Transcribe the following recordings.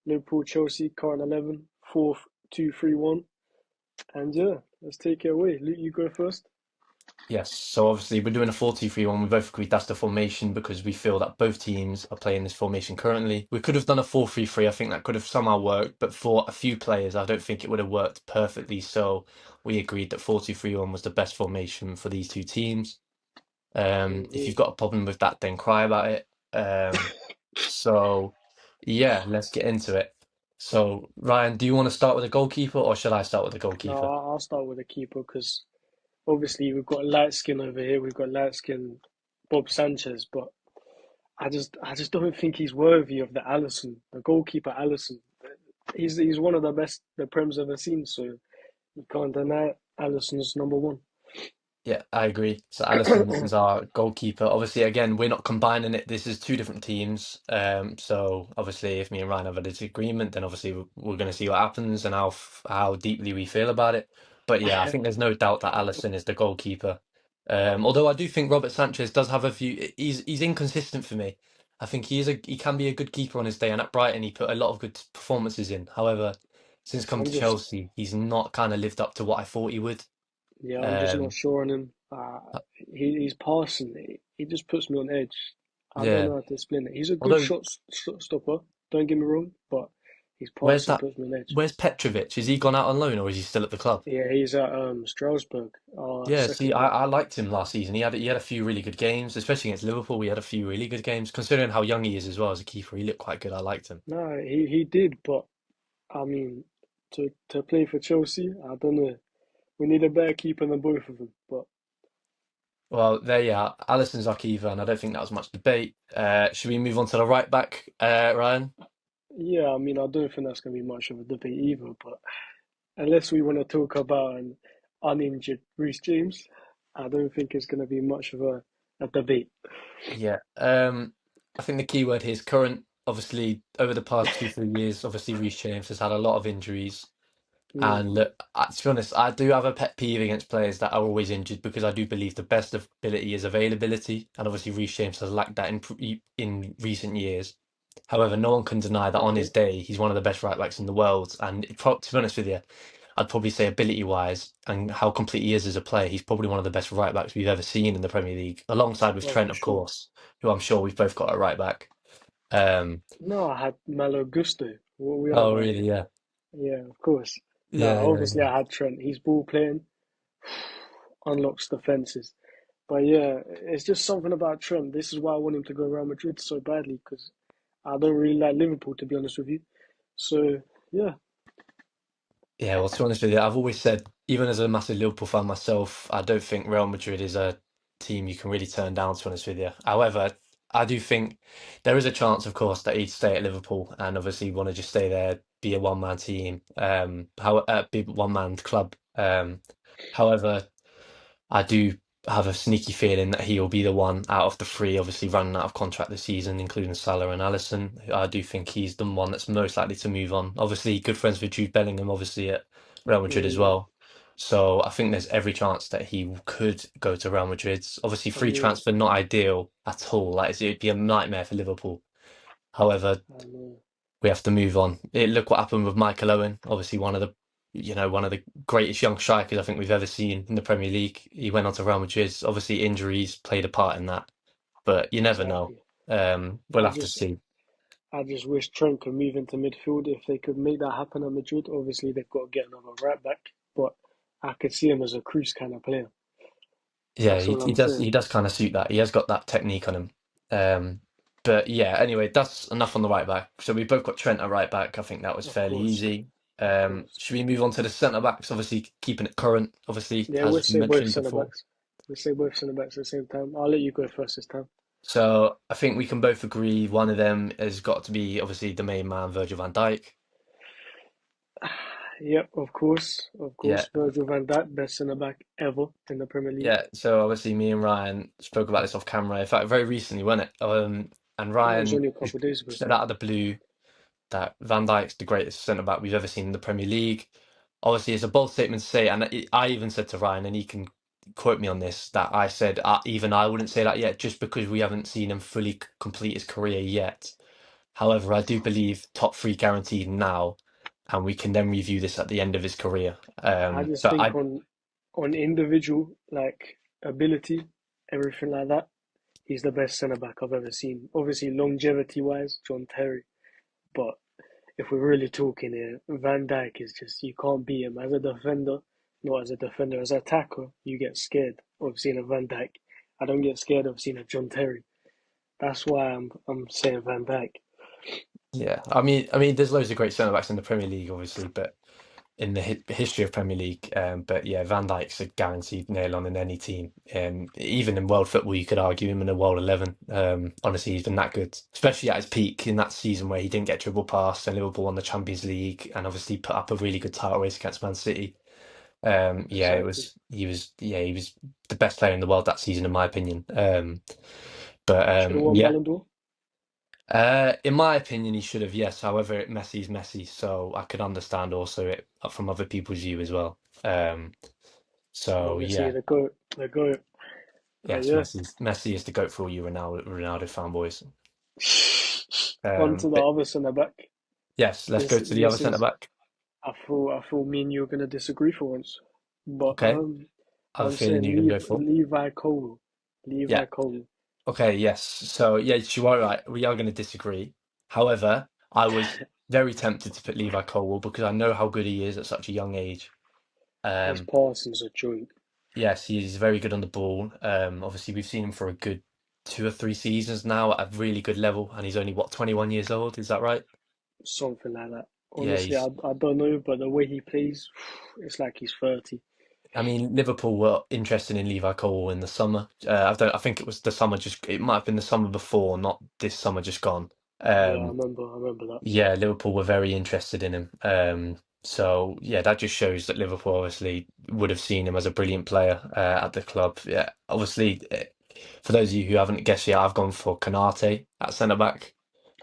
Liverpool, Chelsea, current 11, fourth, 2-3-1. And yeah, let's take it away. Luke, you go first. Yes, so obviously we're doing a 4-2-3-1. We both agreed that's the formation because we feel that both teams are playing this formation currently. We could have done a 4-3-3. I think that could have somehow worked, but for a few players, I don't think it would have worked perfectly. So we agreed that 4-2-3-1 was the best formation for these two teams. If Hmm. you've got a problem with that, then cry about it. So yeah, let's get into it. So Ryan, do you want to start with a goalkeeper or should I start with a No, goalkeeper? I'll start with the keeper because obviously we've got light skin over here. We've got light skin Bob Sanchez, but I just don't think he's worthy of the Allison, the goalkeeper Allison. He's one of the best the Prem's ever seen, so you can't deny it. Allison's number one. Yeah, I agree. So Allison is our goalkeeper. Obviously, again, we're not combining it. This is two different teams. So obviously, if me and Ryan have a disagreement, then obviously we're going to see what happens and how deeply we feel about it. But yeah, I think there's no doubt that Allison is the goalkeeper. Although I do think Robert Sanchez does have a few. He's inconsistent for me. I think he can be a good keeper on his day, and at Brighton he put a lot of good performances in. However, since coming I'm to just Chelsea, he's not kind of lived up to what I thought he would. Yeah, I'm just not Um, sure on him. He's passing. He just puts me on edge. I don't yeah. know how to explain it. He's a good Although, shot stopper. Don't get me wrong, but his where's passing that? puts me on edge. Where's Petrovic? Is he gone out on loan or is he still at the club? Yeah, he's at Strasbourg, our Yeah, see, second I, club. I liked him last season. He had a few really good games, especially against Liverpool. We had a few really good games. Considering how young he is as well as a keeper, he looked quite good. I liked him. No, he did, but I mean, to play for Chelsea, I don't know. We need a better keeper than both of them. But Well, there you are. Alisson's our keeper, and I don't think that was much debate. Should we move on to the right back, Ryan? yeah, I mean, I don't think that's gonna be much of a debate either. But unless we want to talk about an uninjured Reece James, I don't think it's going to be much of a debate. Yeah. I think the key word here is current. Obviously, over the past 2, 3 years, obviously Reece James has had a lot of injuries. Mm, And look, to be honest, I do have a pet peeve against players that are always injured because I do believe the best of ability is availability, and obviously Reece James has lacked that in recent years. However, no one can deny that on his okay. day he's one of the best right backs in the world. And to be honest with you, I'd probably say ability wise and how complete he is as a player, he's probably one of the best right backs we've ever seen in the Premier League, alongside with Oh, Trent, for of sure. course, who I'm sure we've both got at right back. Um, No, I had Malo Gusto. What are we on oh about really? here? Yeah, Yeah, of course. No, yeah, yeah, obviously yeah. I had Trent. He's ball playing, unlocks defenses. But yeah, it's just something about Trent. This is why I want him to go Real Madrid so badly because I don't really like Liverpool, to be honest with you. So yeah, Yeah, well, to be honest with you, I've always said, even as a massive Liverpool fan myself, I don't think Real Madrid is a team you can really turn down, to be honest with you. However, I do think there is a chance, of course, that he'd stay at Liverpool and obviously want to just stay there, be a one-man team, be a one-man club. However, I do have a sneaky feeling that he'll be the one out of the three, obviously running out of contract this season, including Salah and Alisson. I do think he's the one that's most likely to move on. Obviously, good friends with Jude Bellingham, obviously at Real Madrid as yeah. well. So I think there's every chance that he could go to Real Madrid. Obviously, I free mean, transfer not ideal at all. Like it'd be a nightmare for Liverpool. However, I know. we have to move on. Look what happened with Michael Owen, obviously one of the greatest young strikers I think we've ever seen in the Premier League. He went on to Real Madrid. Obviously, injuries played a part in that, but you never know. Exactly. We'll I have to just see. I just wish Trent could move into midfield if they could make that happen at Madrid. Obviously, they've got to get another right back, but I could see him as a Cruz kind of player. Yeah, That's he, all he I'm does. saying. He does kind of suit that. He has got that technique on him. Um, but yeah. Anyway, that's enough on the right back. So we both got Trent at right back. I think that was Of fairly course, easy. of course. Should we move on to the centre backs? Obviously, keeping it current. Obviously, Yeah, we'll as say both mentioned centre before. backs. We'll say both centre backs at the same time. I'll let you go first this time. So I think we can both agree one of them has got to be obviously the main man, Virgil van Dijk. Yep, of course, of Yeah, course. Virgil van Dijk, best centre back ever in the Premier League. yeah. So obviously me and Ryan spoke about this off camera. In fact, very recently, wasn't it? And It was Ryan only a just couple of days ago. said out of the blue that Van Dijk's the greatest centre back we've ever seen in the Premier League. Obviously, it's a bold statement to say, and I even said to Ryan, and he can quote me on this, that I said even I wouldn't say that yet, just because we haven't seen him fully complete his career yet. However, I do believe top three guaranteed now, and we can then review this at the end of his career. I just But think I, on individual like ability, everything like that, he's the best centre back I've ever seen. Obviously, longevity wise, John Terry. But if we're really talking here, Van Dijk is just you can't beat him as a defender. Not as a defender, as an attacker, you get scared of seeing a Van Dijk. I don't get scared of seeing a John Terry. That's why I'm saying Van Dijk. yeah, I mean, there's loads of great centre backs in the Premier League, obviously, but in the history of Premier League. But yeah, Van Dijk's a guaranteed nail on in any team. Even in world football, you could argue him in a world 11. Honestly, he's been that good, especially at his peak in that season where he didn't get triple pass and Liverpool won the Champions League and obviously put up a really good title race against Man City. Yeah, it Exactly. was he was the best player in the world that season, in my opinion. But Should have won yeah. Ballon d'Or. In my opinion, he should have, yes. However, Messi's Messi, so I could understand also it from other people's view as well. So Obviously, yeah, the goat, the goat. But yes, yeah, Messi is the goat for all you Ronaldo fanboys. on to the But other centre back. yes, let's go to the other This centre is. back. I thought me and you were gonna disagree for once, but Okay, I have a I'm feeling saying you're going to go for. Levi Cole, Yeah. Levi Cole. Okay. Yes. So yeah, you are right. We are going to disagree. However, I was very tempted to put Levi Colwill because I know how good he is at such a young age. His Um, passing's a joke. Yes, he's very good on the ball. Obviously, we've seen him for a good 2 or 3 seasons now at a really good level, and he's only what 21 years old. Is that right? Something like that. Yeah, Honestly, I don't know, but the way he plays, it's like he's 30. I mean, Liverpool were interested in Levi Cole in the summer. I think it was the summer just. It might have been the summer before, not this summer just gone. Yeah, Um, I remember that. yeah, Liverpool were very interested in him. So yeah, that just shows that Liverpool obviously would have seen him as a brilliant player at the club. Yeah, obviously, for those of you who haven't guessed yet, I've gone for Konate at centre back.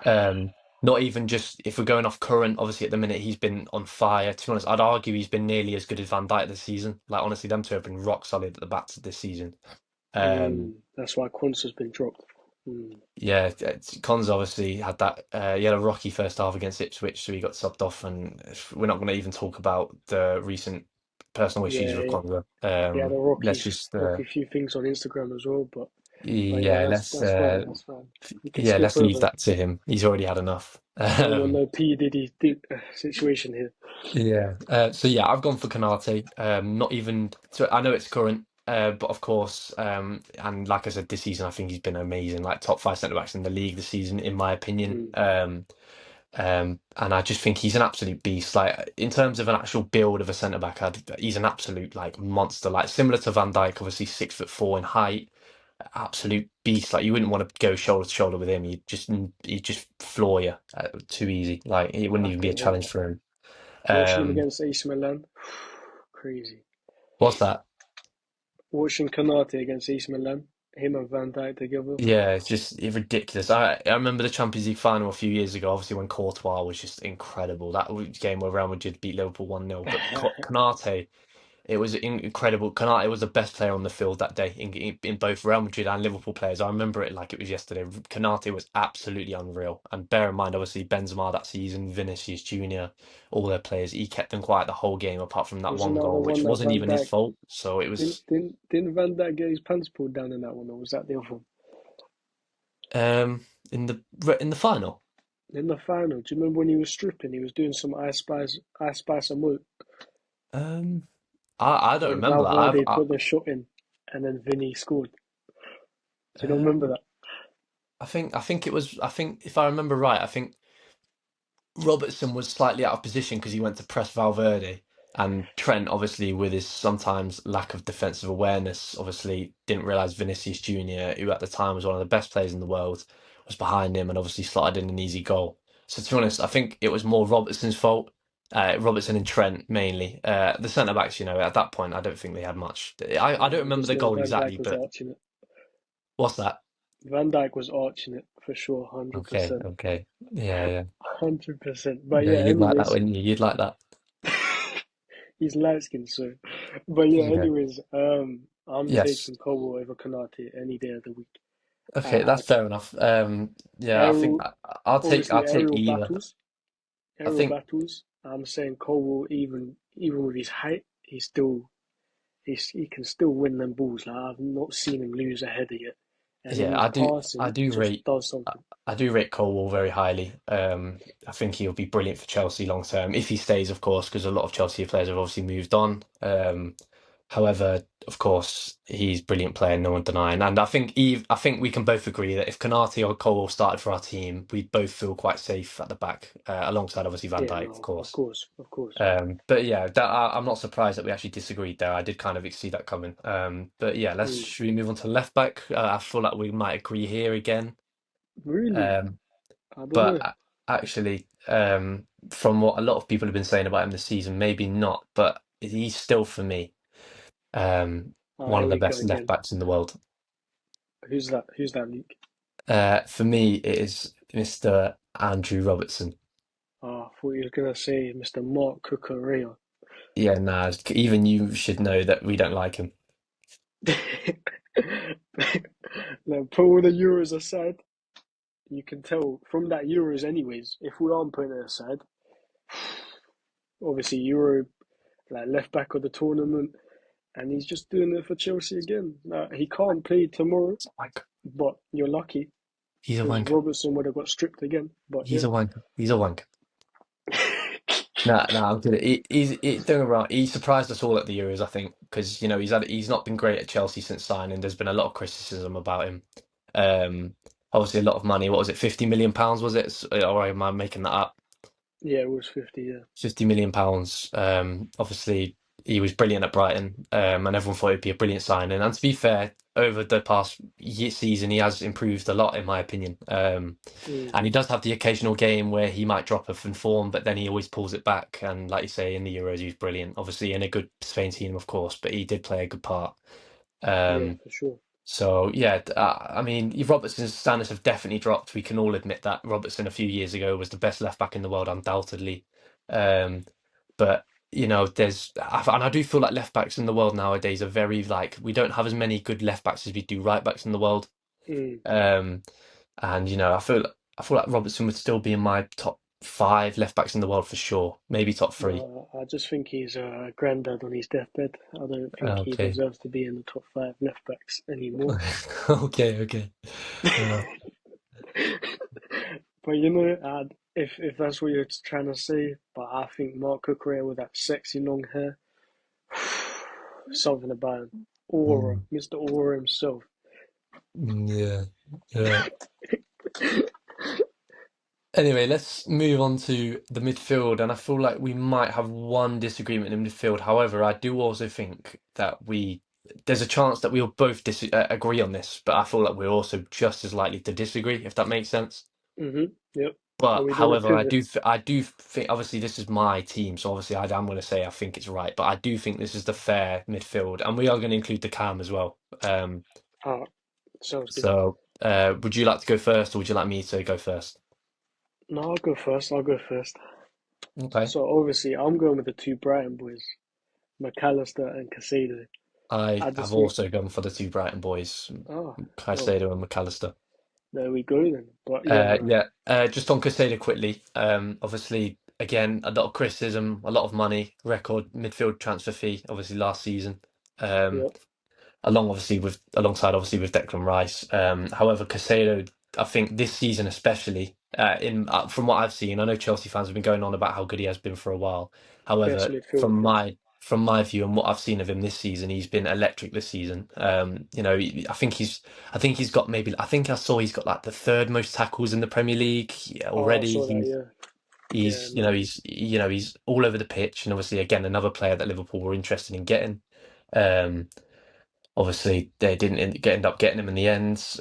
Um, Not even just if we're going off current, obviously at the minute he's been on fire. To be honest, I'd argue he's been nearly as good as Van Dijk this season. Like honestly, them two have been rock solid at the backs of this season. Um, That's why Quince has been dropped. yeah, Cons obviously had that. He had a rocky first half against Ipswich, so he got subbed off, and we're not going to even talk about the recent personal issues Yeah, with yeah. Konza. He had a Let's just, rocky few things on Instagram as well, but yeah, yeah, that's fine. That's fine. We can yeah, skip let's leave over that. that to him. He's already had enough. I don't want no P Diddy situation here. Yeah. So yeah, I've gone for Canate. Not even. So I know it's current, but of course, and like I said, this season I think he's been amazing. Like top five centre backs in the league this season, in my opinion. Mm. And I just think he's an absolute beast. Like in terms of an actual build of a centre back, he's an absolute like monster. Like similar to Van Dijk, obviously 6'4" in height, absolute beast. Like you wouldn't want to go shoulder to shoulder with him. He'd just floor you too easy. Like it wouldn't even be a Flipping hell. challenge for him. Watching him Um, against AC Milan, crazy. what's that? Watching Kanate against AC Milan, him and Van Dijk together. Yeah, it's ridiculous. I remember the Champions League final a few years ago, obviously when Courtois was just incredible. Game where Real Madrid beat Liverpool 1-0. But Konate, it was incredible. Konate was the best player on the field that day in both Real Madrid and Liverpool players. I remember it like it was yesterday. Konate was absolutely unreal. And bear in mind, obviously, Benzema that season, Vinicius Junior, all their players, he kept them quiet the whole game apart from that Wasn't one that the goal, which one that wasn't Van even his Dijk fault. So it was didn't Van Dijk get his pants pulled down in that one, or was that the other one? um in the final. In the final, do you remember when he was stripping? He was doing some I Spice and Moot Um, I don't when remember that. I've Valverde put the shot in, and then Vinny scored. Do you not remember um, that? I think it was. I think if I remember right, I think Robertson was slightly out of position because he went to press Valverde, and Trent, obviously, with his sometimes lack of defensive awareness, obviously didn't realize Vinicius Junior, who at the time was one of the best players in the world, was behind him and obviously slotted in an easy goal. So to be honest, I think it was more Robertson's fault. Robertson and Trent mainly. The centre backs, at that point, I don't think they had much. I don't Yeah, I remember just the know goal Van exactly, Dijk was but arching it. what's that? Van Dijk was arching it for sure, hundred Okay, percent, okay. Yeah, yeah. 100%. But No, yeah, you'd like that, anyways, wouldn't you? You'd like that. he's light skinned, so. But yeah, Yeah. anyways, I'm Yes. taking Kobo over Kanate any day of the week. Okay, Uh, that's fair enough. Yeah, I think aerial, I'll obviously take either. I aerial think battles. I'm saying Cole will even with his height, he can still win them balls. Like I've not seen him lose a header yet, and in yeah, his I passing, do just rate does I something. I do rate Colwell very highly. I think he'll be brilliant for Chelsea long term if he stays, of course, because a lot of Chelsea players have obviously moved on. However, of course, he's a brilliant player, no one denying. And I think we can both agree that if Konate or Colwell started for our team, we'd both feel quite safe at the back, alongside obviously Van Yeah, Dijk, of no, of course. course, of course. But yeah, I'm not surprised that we actually disagreed there. I did kind of see that coming. But yeah, let's Mm. should we move on to left back? I feel like we might agree here again. Really, Um, I don't but know. actually, from what a lot of people have been saying about him this season, maybe not, but he's still for me Oh, one here of the we go best left again. backs in the world. Who's that? Who's that, Luke? For me, it is Mr. Andrew Robertson. Oh, I thought you were gonna say Mr. Mark Cucurella. Yeah, nah, even you should know that we don't like him. Now, put all the Euros aside, you can tell from that Euros, anyways. If we aren't putting it aside, obviously Euro like left back of the tournament, and he's just doing it for Chelsea again. He can't play tomorrow, Like, but you're lucky he's a because wanker. Robertson would have got stripped again. But He's yeah, a wanker. He's a wanker. No, I'm kidding. Don't get me wrong. He surprised us all at the Euros, I think, because he's not been great at Chelsea since signing. There's been a lot of criticism about him. Um, Obviously a lot of money. What was it? £50 million was it? Or am I making that up? yeah, it was 50. Yeah. £50 million. Obviously, he was brilliant at Brighton, and everyone thought it'd be a brilliant signing. And to be fair, over the past season, he has improved a lot, in my opinion. And he Mm, does have the occasional game where he might drop off in form, but then he always pulls it back. And like you say, in the Euros, he was brilliant. Obviously, in a good Spain team, of course, but he did play a good part. yeah, Um, for sure. so yeah, I mean, Robertson's standards have definitely dropped. We can all admit that Robertson a few years ago was the best left back in the world, undoubtedly. Um, but and I do feel like left backs in the world nowadays are very like we don't have as many good left backs as we do right backs in the world. Mm. Um, and I feel like Robertson would still be in my top five left backs in the world for sure, maybe top three. No, I just think he's a granddad on his deathbed. I don't think he Okay, deserves to be in the top five left backs anymore. okay. Uh, But if that's what you're trying to say, but I think Mark Cucurella with that sexy long hair, something about him, aura, mm, Mr. Aura himself. yeah, yeah. Anyway, let's move on to the midfield, and I feel like we might have one disagreement in midfield. However, I do also think that there's a chance that we'll both agree on this, but I feel like we're also just as likely to disagree, if that makes sense. Yep. Are But we doing a however, pivot? I do think obviously this is my team, so obviously I'm going to say I think it's right, but I do think this is the fair midfield, and we are going to include the cam as well. Ah, sounds good. Would you like to go first, or would you like me to go first? No, I'll go first. I'll go first. Okay. So obviously, I'm going with the two Brighton boys, McAllister and Casado. I I have just think, also gone for the two Brighton boys, oh, well, Caicedo and McAllister. there we go then. But yeah, no, Yeah, just on Caicedo quickly. Obviously, again, a lot of criticism, a lot of money, record midfield transfer fee, obviously last season. Um, yep, alongside obviously with Declan Rice. However, Casado, I think this season especially, in from what I've seen, I know Chelsea fans have been going on about how good he has been for a while. best However, midfielder for us. from my view and what I've seen of him this season, he's been electric this season. I think he's got maybe I think I saw he's got like the third most tackles in the Premier League Oh, I already. saw that. Yeah, yeah, no, He's all over the pitch, and obviously again another player that Liverpool were interested in getting. Um, Obviously, they didn't end up getting him in the end.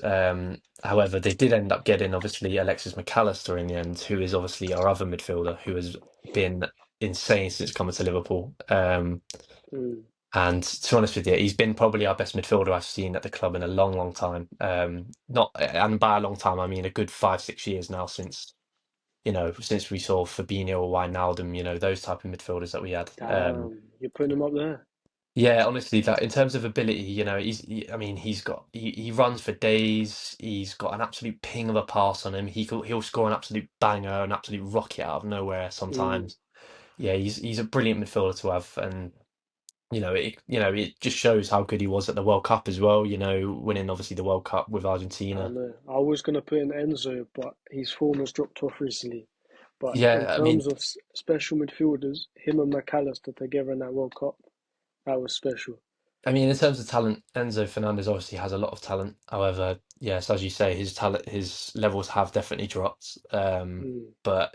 However, they did end up getting obviously Alexis McAllister in the end, who is obviously our other midfielder, who has been insane since coming to Liverpool. mm, And to be honest with you, he's been probably our best midfielder I've seen at the club in a long, long time. Not, and by a long time, I mean a good 5, 6 years now since since we saw Fabinho or Wijnaldum, those type of midfielders that we had. damn, you're putting him up there. Yeah, honestly, that in terms of ability, I mean, he runs for days. He's got an absolute ping of a pass on him. He'll score an absolute banger, an absolute rocket out of nowhere Mm, sometimes. Yeah, he's a brilliant midfielder to have, and it just shows how good he was at the World Cup as well. Winning obviously the World Cup with I Argentina. know. I was gonna put in Enzo, but his form has dropped off recently. But in Yeah, I mean, terms of special midfielders, him and McAllister together in that World Cup, that was special. in terms of talent, Enzo Fernandez obviously has a lot of talent. However, yes, as you say, his levels have definitely dropped. Mm, But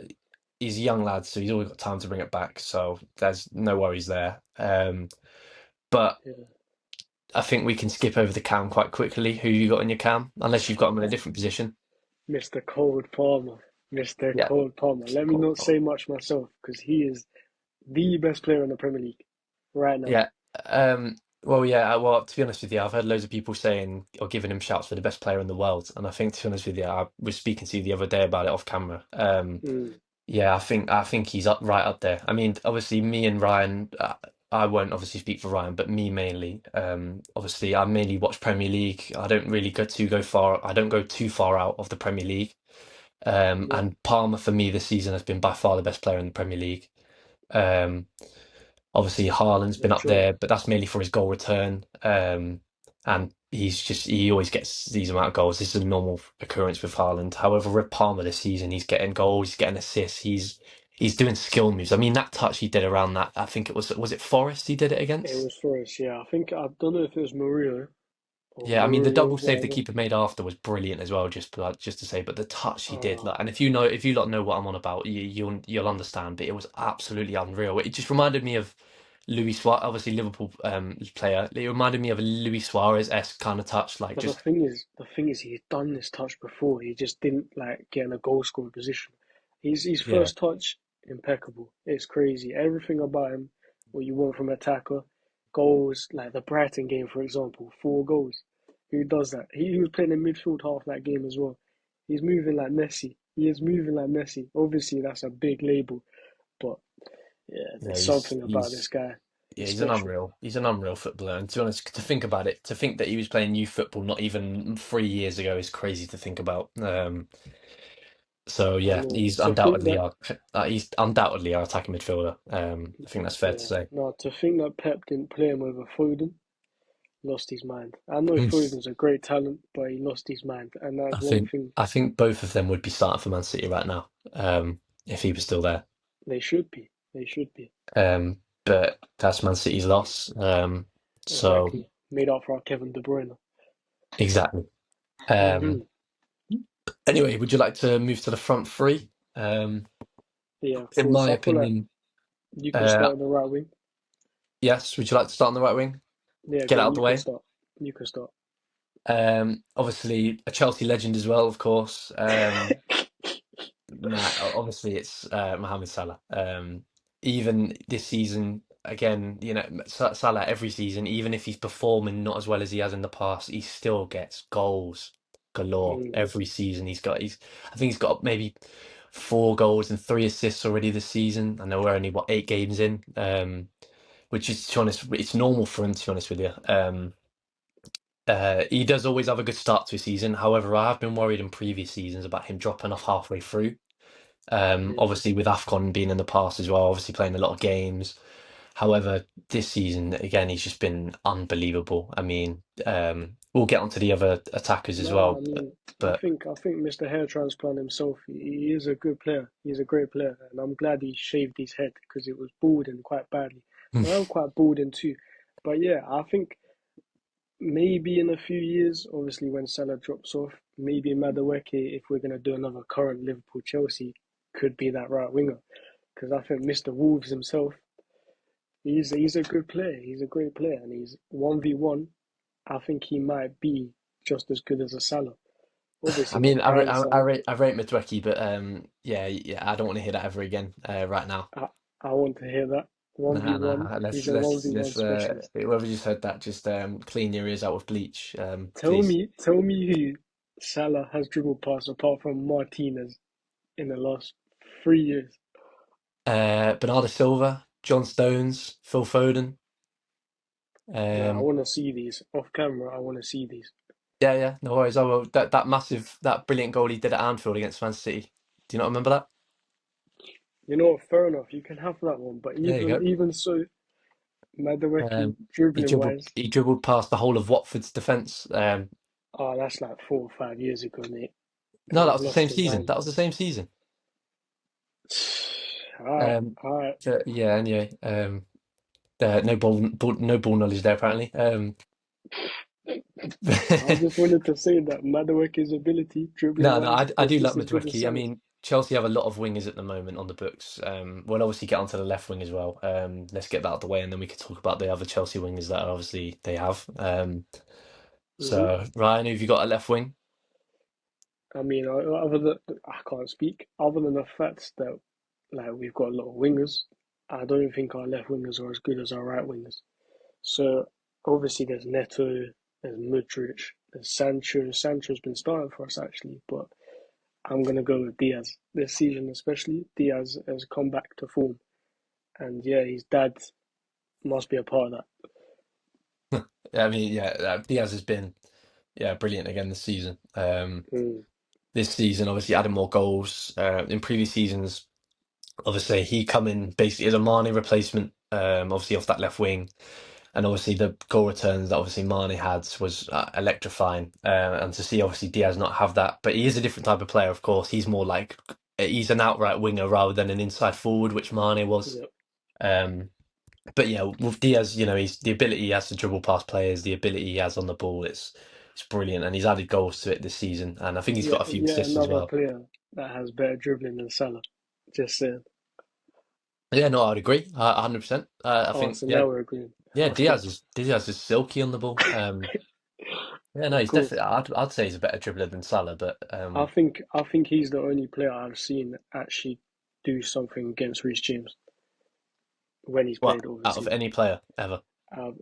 he's a young lad, so he's always got time to bring it back. So there's no worries there. But yeah. I think we can skip over the cam quite quickly. Who you got in your cam? Unless you've got him in a different position. Mr. Cold Palmer. Mr. Yeah. Cold Palmer. Let me Cool, not cool. say much myself because he is the best player in the Premier League right now. Yeah. Well, yeah. Well, to be honest with you, I've heard loads of people saying or giving him shouts for the best player in the world, and I think, to be honest with you, I was speaking to you the other day about it off camera. Mm, Yeah, I think he's up right up there. I mean, obviously, me and Ryan. I won't obviously speak for Ryan, but me mainly. Obviously, I mainly watch Premier League. I don't really go far. I don't go too far out of the Premier League. yeah, And Palmer for me this season has been by far the best player in the Premier League. Um, Obviously, Haaland's been for up sure. there, but that's mainly for his goal return. And he always gets these amount of goals. This is a normal occurrence with Haaland. However, with Palmer this season, he's getting goals, he's getting assists, he's doing skill moves. I mean, that touch he did around that, I think was it Forest he did it It against? was for us, yeah. I think I don't know if it was Mario or Yeah, I mean the Murillo, double save the whatever. keeper made after was brilliant as well. Just to say, but the touch he did, Uh, like, and if you lot know what I'm on about, you'll understand. But it was absolutely unreal. It just reminded me of Luis Suarez, obviously Liverpool player. It reminded me of a Luis Suarez-esque kind of touch, like but the just thing is, he's done this touch before. He just didn't like get in a goal scoring position. His yeah, first touch, impeccable. It's crazy. Everything about him, what you want from an attacker, goals like the Brighton game, for example, 4 goals. Who does that? He was playing in midfield half that game as well. He's moving like Messi. He is moving like Messi. Obviously, that's a big label, but yeah, yeah, there's he's something about this he's guy. yeah, He's special. he's an unreal footballer. And to be honest, to think about it, to think that he was playing youth football not even 3 years ago is crazy to think about. So I yeah, know. To think that he's undoubtedly our attacking midfielder. I think that's fair to Yeah, say. no, to think that Pep didn't play him over Foden, lost his mind. I know Foden's a great talent, but he lost his mind, and I that's one think thing I think both of them would be starting for Man City right now, if he was still there. they should be. They should be. But that's Man City's loss. So Exactly. Made up for our Kevin De Bruyne. exactly. Hmm. Um, anyway, would you like to move to the front three? Yeah, of In course. my I feel like opinion, you could uh, start on the right wing. yes. Would you like to start on the right wing? Yeah, Get go out on. of the You could way. start. You could start. Obviously a Chelsea legend as well, of course. Nah, obviously it's Mohamed Salah. Even this season, again, Salah every season, even if he's performing not as well as he has in the past, he still gets goals galore Mm. every season. I think he's got maybe 4 goals and 3 assists already this season. I know we're only 8 games in, which is, to be honest, it's normal for him, to be honest with you. He does always have a good start to a season. However, I have been worried in previous seasons about him dropping off halfway through. Mm. Obviously with AFCON being in the past as well, obviously playing a lot of games. However, this season again, he's just been unbelievable. I mean, we'll get onto the other attackers as No, well, I mean, I but think I think Mr. Hair Transplant himself, he is a good player. He's a great player, and I'm glad he shaved his head because it was balding quite badly. Well, I'm quite balding too, but yeah, I think maybe in a few years, obviously when Salah drops off, maybe Madueke, if we're gonna do another current Liverpool Chelsea, could be that right winger. Because I think Mr. Wolves himself, he's a good player. He's a great player, and he's 1v1. I think he might be just as good as a Salah. I Obviously, mean, not prime Salah. I rate Madueke, but yeah, yeah, I don't want to hear that ever again right now. I, I want to hear that. Nah, 1v1. nah. He's a 1v1 specialist. Whoever just heard that, just clean your ears out with bleach, please. Tell me who Salah has dribbled past apart from Martinez in the last 3 years. Bernardo Silva, John Stones, Phil Foden. Nah, I Um, want to see these off camera. I want to see these. yeah, yeah, no worries. Oh well, that brilliant goal he did at Anfield against Man City. Do you not remember that? You know what? Fair enough. You can have that one, but There you go. even so, Madueke Um, dribbling wise, he dribbled past the whole of Watford's defence. oh, that's like 4 or 5 years ago, mate. No, that We've was the lost same his season. mind. That was the same season. All right, Um, all right. so, yeah. Anyway, no ball knowledge there apparently. I just wanted to say that Madueke's ability, dribbling No, no, wise, I do just like as good as Madueke. I Salah's. mean, Chelsea have a lot of wingers at the moment on the books. We'll obviously get onto the left wing as well. Let's get that out of the way, and then we can talk about the other Chelsea wingers that obviously they have. Hmm. So Ryan, who have you got at left wing? I mean, other than I can't speak. Other than the fact that like we've got a lot of wingers, I don't think our left wingers are as good as our right wingers. So obviously there's Neto, there's Mudryk, there's Sancho. Sancho's been starting for us actually, but I'm gonna go with Diaz this season, especially. Diaz has come back to form, and yeah, his dad must be a part of I mean, yeah, Diaz has been brilliant again this season. that. Mm, This season, obviously, added more goals. In previous seasons, obviously, he come in basically as a Mane replacement. Obviously off that left wing. And obviously the goal returns that obviously Mane had was electrifying. And to see obviously Diaz not have that, but he is a different type of player, of course. He's more like he's an outright winger rather than an inside forward, which Mane was. yeah, Um, but yeah, with Diaz, he's the ability he has to dribble past players, the ability he has on the ball, it's brilliant, and he's added goals to it this season, and I think he's got a few yeah, assists as another well. player that has better dribbling than Salah. Just saying. Yeah, no, I'd agree, 100%. I Oh, think so now we're agreeing. yeah, Okay, Diaz is silky on the ball. Yeah, no, he's cool. definitely. I'd say he's a better dribbler than Salah, but I think he's the only player I've seen actually do something against Reece James when he's what played. out of Obviously, any player ever?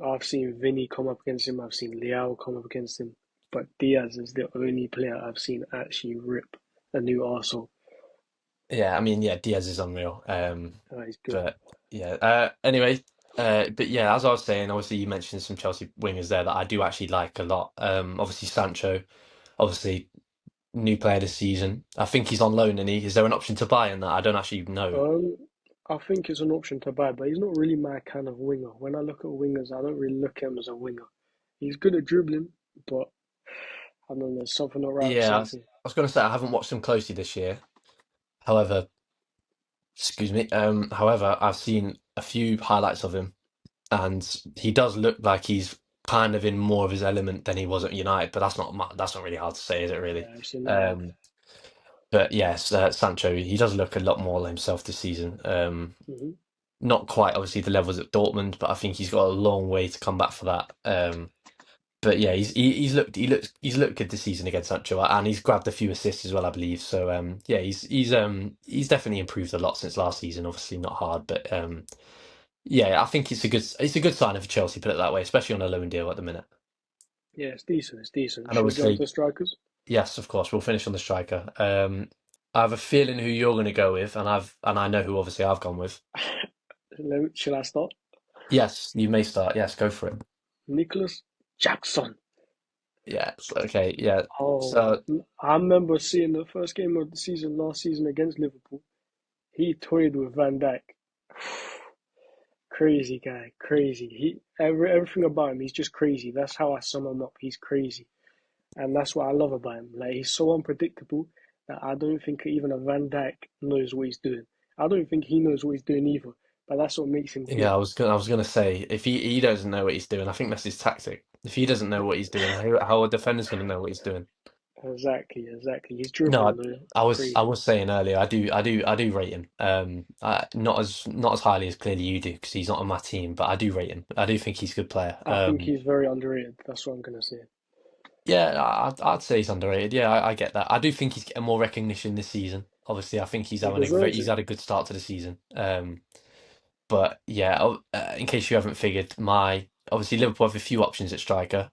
I've seen Vinny come up against him. I've seen Leao come up against him, but Diaz is the only player I've seen actually rip a new arsehole. Yeah, I mean, yeah, Diaz is unreal. He's good. But yeah. Anyway, but yeah, as I was saying, obviously you mentioned some Chelsea wingers there that I do actually like a lot. Obviously Sancho, obviously new player this season. I think he's on loan, and is there an option to buy in that? I don't actually know. Um, I think it's an option to buy, but he's not really my kind of winger. When I look at wingers, I don't really look at him as a winger. He's good at dribbling, but I don't know, there's something not right with Yeah, Sancho. I was going to say I haven't watched him closely this year. However, excuse me. However, I've seen a few highlights of him, and he does look like he's kind of in more of his element than he was at United. But that's not really hard to say, is it really? Yeah, actually not hard. Um, but yes, Sancho, he does look a lot more like himself this season. Hmm. Not quite obviously the levels at Dortmund, but I think he's got a long way to come back for that. But yeah, he's looked good this season against Sancho, and he's grabbed a few assists as well, I believe. So yeah, he's definitely improved a lot since last season. Obviously not hard, but yeah, I think it's a good sign for Chelsea, put it that way, especially on a loan deal at the minute. Yeah, it's decent. It's decent. And Should we get on obviously, to strikers? yes, of course, we'll finish on the striker. I have a feeling who you're going to go with, and I know who obviously I've gone with. Shall I start? Yes, you may start. Yes, go for it. Nicholas Jackson. Yes, okay, yeah. Oh, So I remember seeing the first game of the season last season against Liverpool. He toyed with Van Dijk. Crazy guy, crazy. Everything about him, he's just crazy. That's how I sum him up. He's crazy, and that's what I love about him. Like he's so unpredictable that I don't think even a Van Dijk knows what he's doing. I don't think he knows what he's doing either. But that's what makes him yeah, good. I was gonna say if he doesn't know what he's doing, I think that's his tactic. If he doesn't know what he's doing, how are defenders going to know what he's doing? Exactly, exactly. He's No, dribbling though, I crazy. was saying earlier, I do rate him. Not as highly as clearly you do because he's not on my team, but I do rate him. I do think he's a good player. I think he's very underrated. That's what I'm gonna say. Yeah, I'd say he's underrated. Yeah, I get that. I do think he's getting more recognition this season. Obviously, I think He deserves he's it. had a good start to the season. But yeah, in case you haven't figured, my obviously Liverpool have a few options at striker.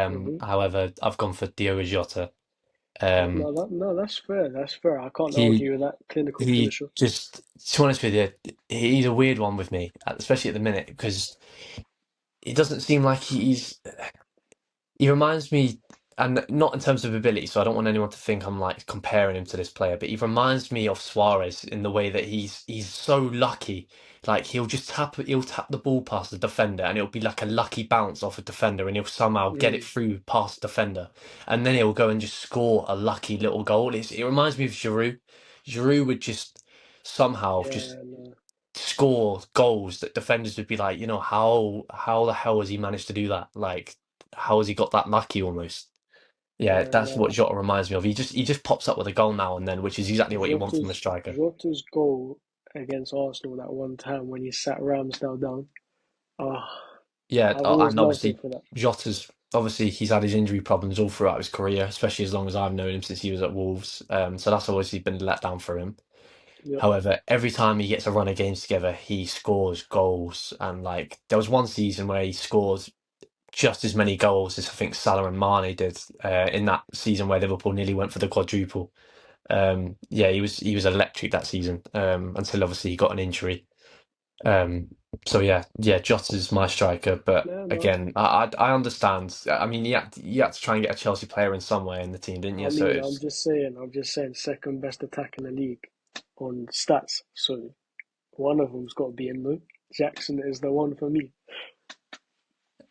Hmm. However, I've gone for Diogo Jota. Oh, Um, no, that's fair. That's fair. I can't he argue with that clinical he finisher. just to be honest with you, he's a weird one with me, especially at the minute because He doesn't seem like he reminds me, and not in terms of ability, so I don't want anyone to think I'm like comparing him to this player, but he reminds me of Suarez in the way that he's so lucky. Like he'll tap the ball past the defender, and it'll be like a lucky bounce off a defender, and he'll somehow get it Mm, through past the defender, and then he'll go and just score a lucky little goal. It reminds me of Giroud. Giroud would just somehow just yeah, no, score goals that defenders would be like, how the hell has he managed to do that? Like, how has he got that lucky almost? Yeah, yeah, that's what no. Jota reminds me of. He just pops up with a goal now and then, which is exactly what you want from a striker. Jota's goal against Arsenal that one time when he sat Ramsdale down. Ah, Yeah, I've always and loved him obviously for that. Jota's obviously he's had his injury problems all throughout his career, especially as long as I've known him since he was at Wolves. So that's obviously been a letdown for him. Yep. However, every time he gets a run of games together, he scores goals. And like there was one season where he scores just as many goals as I think Salah and Mane did in that season where Liverpool nearly went for the quadruple. Yeah, he was electric that season until obviously he got an injury. Um, so yeah, Jota's my striker, but Yeah, no. again, I understand. I mean, you had to try and get a Chelsea player in somewhere in the team, didn't I you? So mean, it's I'm just saying, second best attack in the league on stats. So one of them's got to be in there. Jackson is the one for me.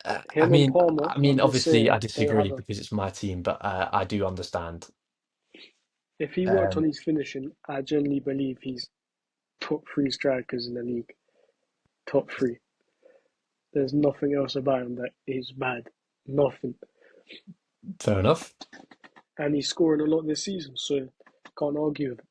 I Him and mean, Palmer, I mean, I'm just obviously, I saying, they have disagree a. because it's my team, but I do understand. If he worked on Um, his finishing, I genuinely believe he's top three strikers in the league. Top three. There's nothing else about him that is bad. Nothing. Fair enough. And he's scoring a lot this season, so can't argue with it.